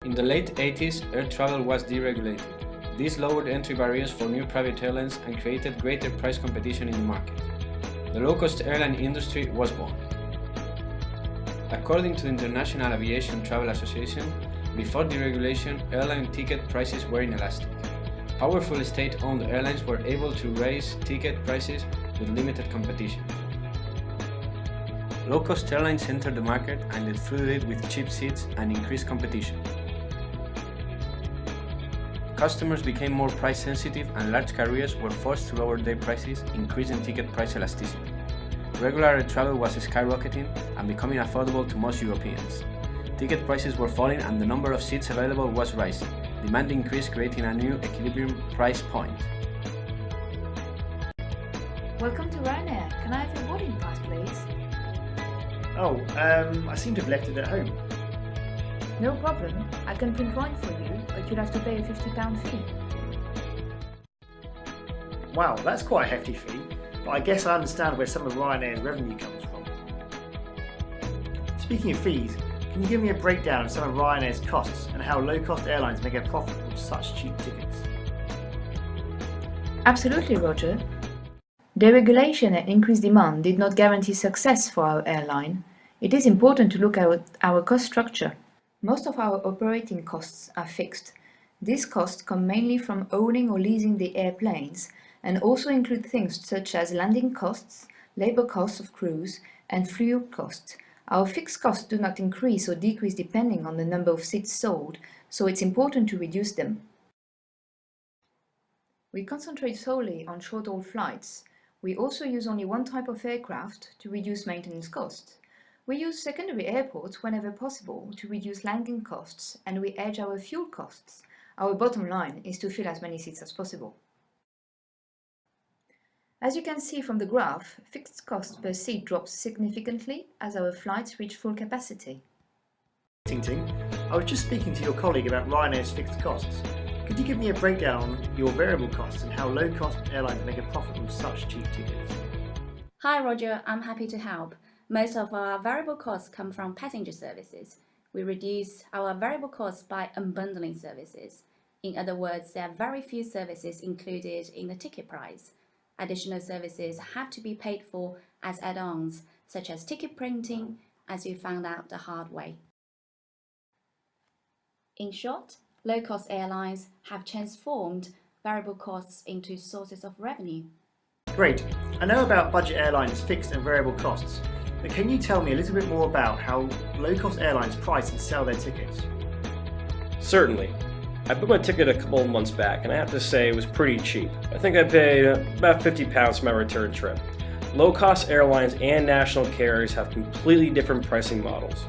In the late 80s, air travel was deregulated. This lowered entry barriers for new private airlines and created greater price competition in the market. The low-cost airline industry was born. According to the International Aviation Travel Association, before deregulation, airline ticket prices were inelastic. Powerful state-owned airlines were able to raise ticket prices with limited competition. Low-cost airlines entered the market and it flooded with cheap seats and increased competition. Customers became more price sensitive and large carriers were forced to lower their prices, increasing ticket price elasticity. Regular air travel was skyrocketing and becoming affordable to most Europeans. Ticket prices were falling and the number of seats available was rising. Demand increased, creating a new equilibrium price point. Welcome to Ryanair. Can I have your boarding pass, please? Oh, I seem to have left it at home. No problem. I can print one for you, but you'll have to pay a £50 fee. Wow, that's quite a hefty fee, but I guess I understand where some of Ryanair's revenue comes from. Speaking of fees, can you give me a breakdown of some of Ryanair's costs and how low-cost airlines make a profit with such cheap tickets? Absolutely, Roger. Deregulation and increased demand did not guarantee success for our airline. It is important to look at our cost structure. Most of our operating costs are fixed. These costs come mainly from owning or leasing the airplanes and also include things such as landing costs, labor costs of crews, and fuel costs. Our fixed costs do not increase or decrease depending on the number of seats sold, so it's important to reduce them. We concentrate solely on short-haul flights. We also use only one type of aircraft to reduce maintenance costs. We use secondary airports whenever possible to reduce landing costs, and we hedge our fuel costs. Our bottom line is to fill as many seats as possible. As you can see from the graph, fixed cost per seat drops significantly as our flights reach full capacity. Ting Ting, I was just speaking to your colleague about Ryanair's fixed costs. Could you give me a breakdown on your variable costs and how low-cost airlines make a profit with such cheap tickets? Hi Roger, I'm happy to help. Most of our variable costs come from passenger services. We reduce our variable costs by unbundling services. In other words, there are very few services included in the ticket price. Additional services have to be paid for as add-ons, such as ticket printing, as you found out the hard way. In short, low-cost airlines have transformed variable costs into sources of revenue. Great. I know about budget airlines' fixed and variable costs, but can you tell me a little bit more about how low-cost airlines price and sell their tickets? Certainly. I booked my ticket a couple of months back and I have to say it was pretty cheap. I think I paid about £50 for my return trip. Low-cost airlines and national carriers have completely different pricing models.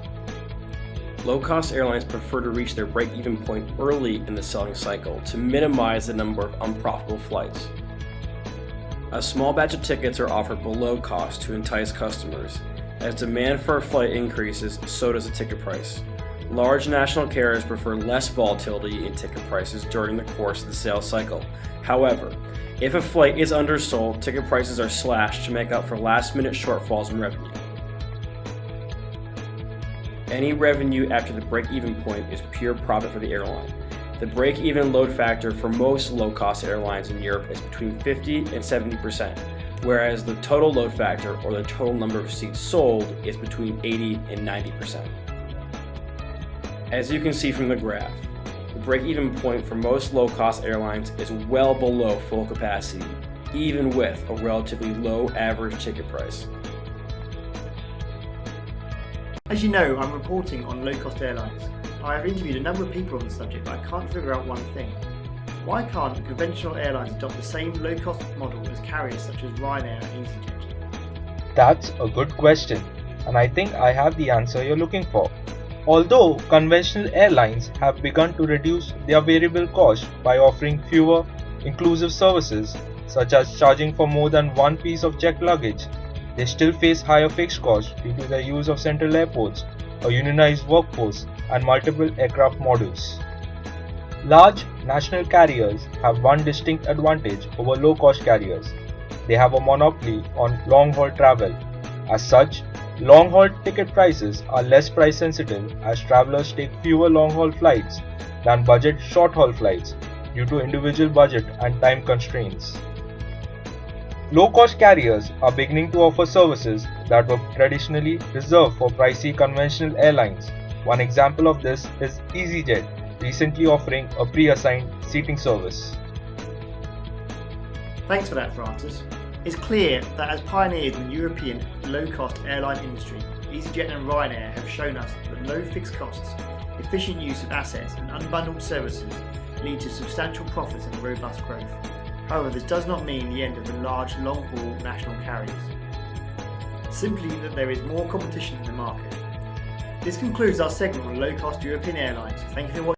Low-cost airlines prefer to reach their break-even point early in the selling cycle to minimize the number of unprofitable flights. A small batch of tickets are offered below cost to entice customers. As demand for a flight increases, so does the ticket price. Large national carriers prefer less volatility in ticket prices during the course of the sales cycle. However, if a flight is undersold, ticket prices are slashed to make up for last-minute shortfalls in revenue. Any revenue after the break-even point is pure profit for the airline. The break-even load factor for most low-cost airlines in Europe is between 50 and 70%, whereas the total load factor, or the total number of seats sold, is between 80 and 90%. As you can see from the graph, the break-even point for most low-cost airlines is well below full capacity, even with a relatively low average ticket price. As you know, I'm reporting on low-cost airlines. I have interviewed a number of people on the subject, but I can't figure out one thing. Why can't conventional airlines adopt the same low-cost model as carriers such as Ryanair and EasyJet? That's a good question, and I think I have the answer you're looking for. Although conventional airlines have begun to reduce their variable cost by offering fewer inclusive services, such as charging for more than one piece of checked luggage, they still face higher fixed costs due to the use of central airports, a unionized workforce, and multiple aircraft models. Large national carriers have one distinct advantage over low-cost carriers. They have a monopoly on long-haul travel. As such, Long-haul ticket prices are less price sensitive as travelers take fewer long-haul flights than budget short-haul flights due to individual budget and time constraints. Low-cost carriers are beginning to offer services that were traditionally reserved for pricey conventional airlines. One example of this is EasyJet, recently offering a pre-assigned seating service. Thanks for that, Francis. It's clear that as pioneers in the European low-cost airline industry, EasyJet and Ryanair have shown us that low fixed costs, efficient use of assets and unbundled services lead to substantial profits and robust growth. However, this does not mean the end of the large long-haul national carriers, simply that there is more competition in the market. This concludes our segment on low-cost European airlines. Thank you for watching.